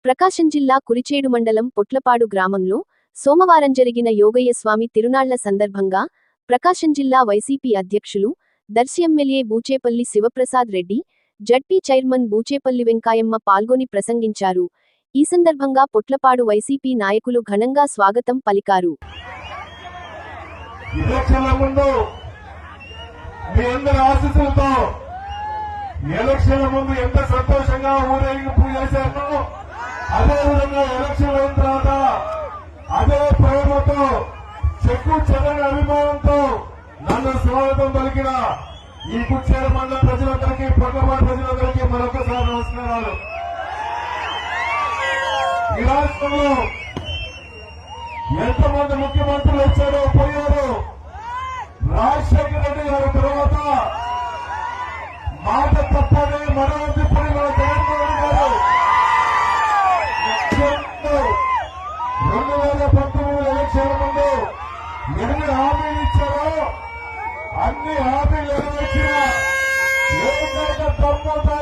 ప్రకాశం జిల్లా కురిచేడు మండలం పొట్లపాడు గ్రామంలో సోమవారం జరిగిన యోగయ్య స్వామి తిరునాళ్ల సందర్భంగా ప్రకాశం జిల్లా వైసీపీ అధ్యక్షులు Darsi MLA Buchepalli Sivaprasad Reddy ZP chairman Buchepalli Venkayamma పాల్గొని ప్రసంగించారు. ఈ సందర్భంగా పొట్లపాడు వైసీపీ నాయకులు ఘనంగా స్వాగతం పలికారు. ఎలక్షన్ ముందు ఎంత సంతోషంగా ఊరేగింపు చేశారో అదే విధంగా ఎలక్షన్ అయిన తర్వాత అదే ప్రేమతో చెక్కు చెదని అభిమానంతో నన్ను స్వాగతం పలికిన ఈ కుచ్చేరు మండల ప్రజలందరికీ పొట్లపాడు ప్రజలందరికీ మరొకసారి నమస్కారాలు. ఈ రాష్ట్రంలో ఎంతమంది ముఖ్యమంత్రులు వచ్చారో పోయారో, రాజశేఖర రెడ్డి గారి తర్వాత మాట తప్పని మరో తిప్పని మన జగన్మోహన్ గారు 2019 ఎలక్షన్ ముందు ఎన్ని హామీలు ఇచ్చారో అన్ని హామీలు నెరవేర్చిన ఏకైక దమ్ముతో